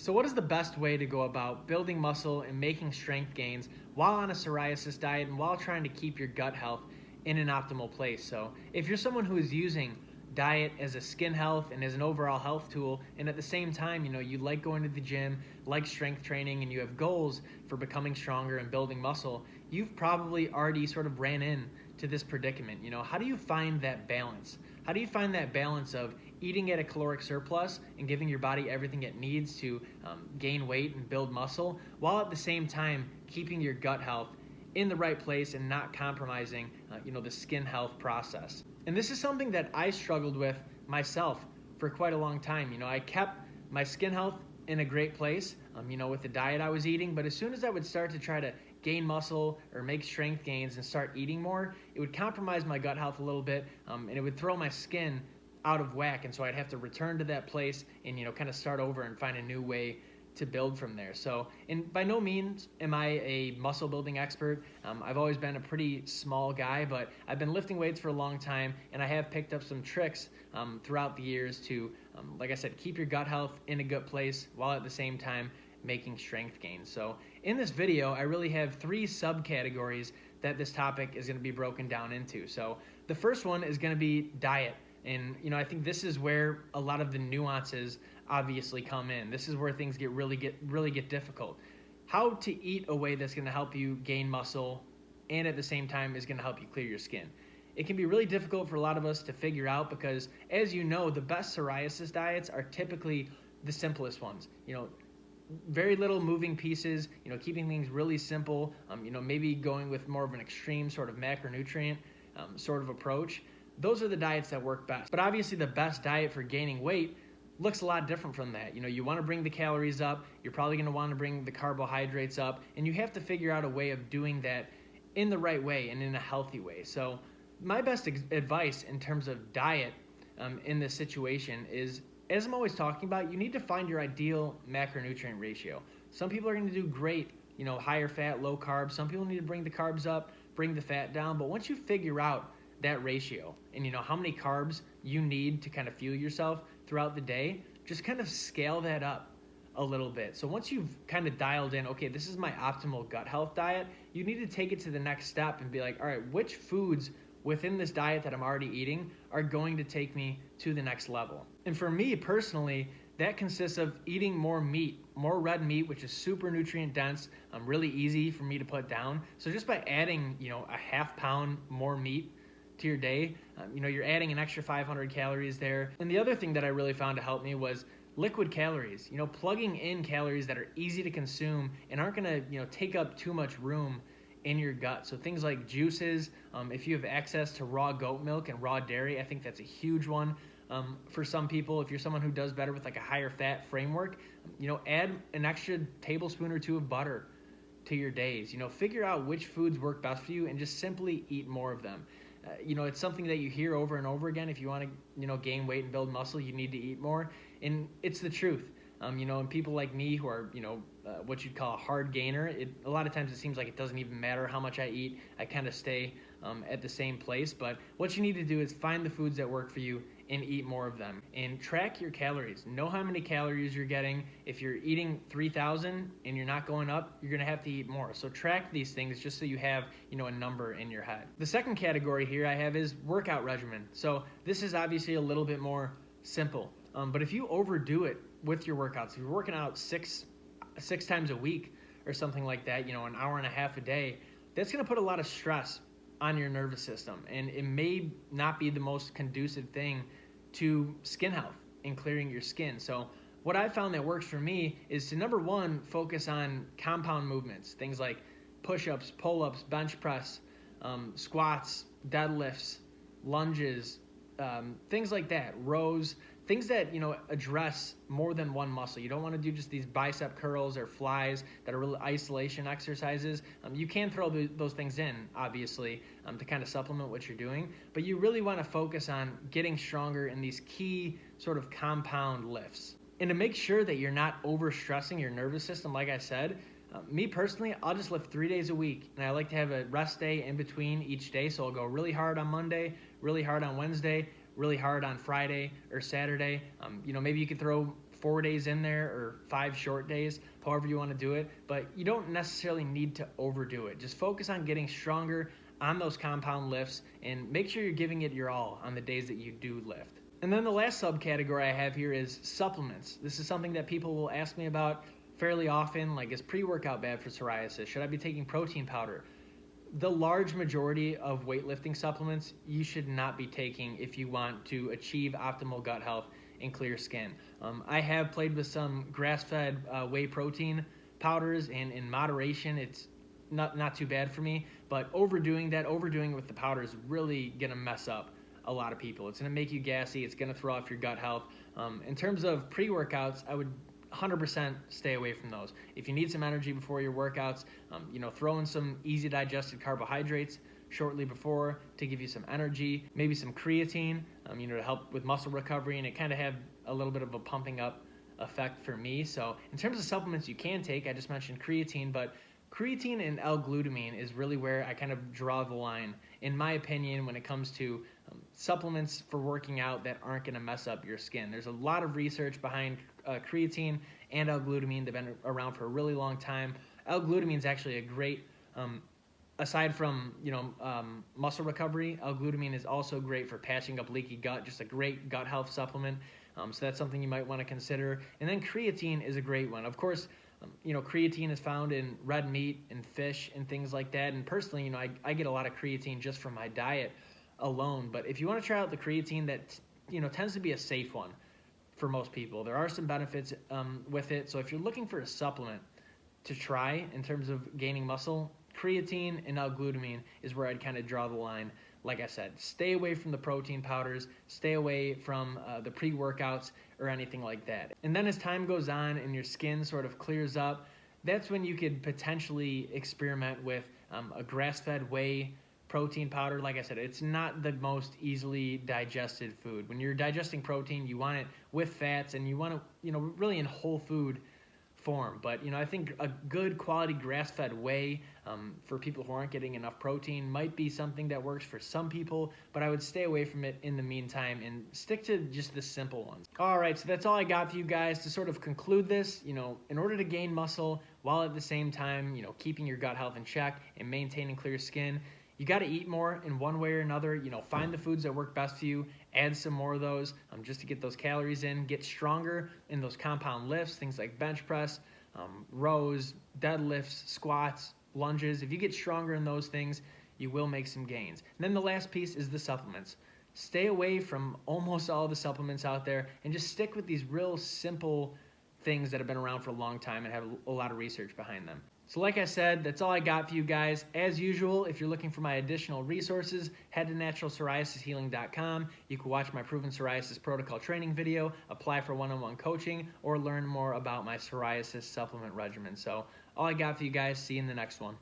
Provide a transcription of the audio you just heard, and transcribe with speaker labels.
Speaker 1: So what is the best way to go about building muscle and making strength gains while on a psoriasis diet and while trying to keep your gut health in an optimal place? So if you're someone who is using diet as a skin health and as an overall health tool, and at the same time, you like going to the gym, like strength training, and you have goals for becoming stronger and building muscle, you've probably already sort of ran into this predicament. How do you find that balance? How do you find that balance of eating at a caloric surplus and giving your body everything it needs to gain weight and build muscle, while at the same time keeping your gut health in the right place and not compromising the skin health process? And this is something that I struggled with myself for quite a long time. I kept my skin health in a great place, with the diet I was eating, but as soon as I would start to try to gain muscle or make strength gains and start eating more, it would compromise my gut health a little bit, and it would throw my skin out of whack, and so I'd have to return to that place and kind of start over and find a new way to build from there. So, and by no means am I a muscle building expert. I've always been a pretty small guy, but I've been lifting weights for a long time, and I have picked up some tricks throughout the years to, like I said, keep your gut health in a good place while at the same time making strength gains. So in this video, I really have 3 subcategories that this topic is going to be broken down into. So the first one is going to be diet. And I think this is where a lot of the nuances obviously come in. This is where things really get difficult. How to eat a way that's going to help you gain muscle and at the same time is going to help you clear your skin. It can be really difficult for a lot of us to figure out because, as you know, the best psoriasis diets are typically the simplest ones. Very little moving pieces, keeping things really simple, maybe going with more of an extreme sort of macronutrient sort of approach. Those are the diets that work best. But obviously the best diet for gaining weight looks a lot different from that. You want to bring the calories up, you're probably going to want to bring the carbohydrates up, and you have to figure out a way of doing that in the right way and in a healthy way. So my best advice in terms of diet in this situation is, as I'm always talking about, you need to find your ideal macronutrient ratio. Some people are going to do great, higher fat, low carbs. Some people need to bring the carbs up, bring the fat down. But once you figure out that ratio and how many carbs you need to kind of fuel yourself throughout the day, just kind of scale that up a little bit. So once you've kind of dialed in, okay, this is my optimal gut health diet, you need to take it to the next step and be like, all right, which foods within this diet that I'm already eating are going to take me to the next level? And for me personally, that consists of eating more meat, more red meat, which is super nutrient dense, really easy for me to put down. So just by adding, a half pound more meat to your day, you're adding an extra 500 calories there. And the other thing that I really found to help me was liquid calories, plugging in calories that are easy to consume and aren't going to, take up too much room in your gut. So things like juices, if you have access to raw goat milk and raw dairy, I think that's a huge one. For some people, if you're someone who does better with like a higher fat framework, add an extra tablespoon or 2 of butter to your days. Figure out which foods work best for you and just simply eat more of them. It's something that you hear over and over again. If you want to, gain weight and build muscle, you need to eat more. And it's the truth. And people like me who are, what you'd call a hard gainer, a lot of times it seems like it doesn't even matter how much I eat. I kind of stay at the same place. But what you need to do is find the foods that work for you and eat more of them. And track your calories. Know how many calories you're getting. If you're eating 3,000 and you're not going up, you're going to have to eat more. So track these things just so you have, a number in your head. The second category here I have is workout regimen. So this is obviously a little bit more simple. But if you overdo it with your workouts, if you're working out six times a week or something like that, an hour and a half a day, that's going to put a lot of stress on your nervous system. And it may not be the most conducive thing to skin health and clearing your skin. So what I found that works for me is to, number one, focus on compound movements, things like push-ups, pull-ups, bench press, squats, deadlifts, lunges, things like that, rows, things that, address more than one muscle. You don't want to do just these bicep curls or flies that are really isolation exercises. You can throw those things in, obviously, to kind of supplement what you're doing, but you really want to focus on getting stronger in these key sort of compound lifts. And to make sure that you're not overstressing your nervous system, like I said, me personally, I'll just lift 3 days a week, and I like to have a rest day in between each day. So I'll go really hard on Monday, really hard on Wednesday, really hard on Friday or Saturday. Maybe you could throw 4 days in there or 5 short days, however you want to do it, but you don't necessarily need to overdo it. Just focus on getting stronger on those compound lifts and make sure you're giving it your all on the days that you do lift. And then the last subcategory I have here is supplements. This is something that people will ask me about fairly often, like, is pre-workout bad for psoriasis? Should I be taking protein powder? The large majority of weightlifting supplements you should not be taking if you want to achieve optimal gut health and clear skin. I have played with some grass-fed whey protein powders, and in moderation, it's not too bad for me, but overdoing it with the powder is really going to mess up a lot of people. It's going to make you gassy. It's going to throw off your gut health. In terms of pre-workouts, I would 100% stay away from those. If you need some energy before your workouts, throw in some easy digested carbohydrates shortly before to give you some energy, maybe some creatine, to help with muscle recovery, and it kind of have a little bit of a pumping up effect for me. So in terms of supplements you can take, I just mentioned creatine, but creatine and L-glutamine is really where I kind of draw the line, in my opinion, when it comes to supplements for working out that aren't going to mess up your skin. There's a lot of research behind creatine and L-glutamine. They've been around for a really long time. L-glutamine is actually a great, aside from muscle recovery, L-glutamine is also great for patching up leaky gut, just a great gut health supplement. So that's something you might want to consider. And then creatine is a great one. Of course, creatine is found in red meat and fish and things like that. And personally, I get a lot of creatine just from my diet alone. But if you want to try out the creatine, that tends to be a safe one for most people. There are some benefits with it. So if you're looking for a supplement to try in terms of gaining muscle, creatine and L-glutamine is where I'd kind of draw the line. Like I said, stay away from the protein powders, stay away from the pre-workouts or anything like that. And then as time goes on and your skin sort of clears up, that's when you could potentially experiment with a grass-fed whey protein powder. Like I said, it's not the most easily digested food. When you're digesting protein, you want it with fats, and you want it, really in whole food form. But I think a good quality grass-fed whey for people who aren't getting enough protein might be something that works for some people, but I would stay away from it in the meantime and stick to just the simple ones. All right, so that's all I got for you guys. To sort of conclude this, in order to gain muscle while at the same time, keeping your gut health in check and maintaining clear skin, you got to eat more in one way or another. Find the foods that work best for you, add some more of those just to get those calories in, get stronger in those compound lifts, things like bench press, rows, deadlifts, squats, lunges. If you get stronger in those things, you will make some gains. And then the last piece is the supplements. Stay away from almost all the supplements out there and just stick with these real simple things that have been around for a long time and have a lot of research behind them. So like I said, that's all I got for you guys. As usual, if you're looking for my additional resources, head to naturalpsoriasishealing.com. You can watch my Proven Psoriasis Protocol training video, apply for one-on-one coaching, or learn more about my psoriasis supplement regimen. So all I got for you guys. See you in the next one.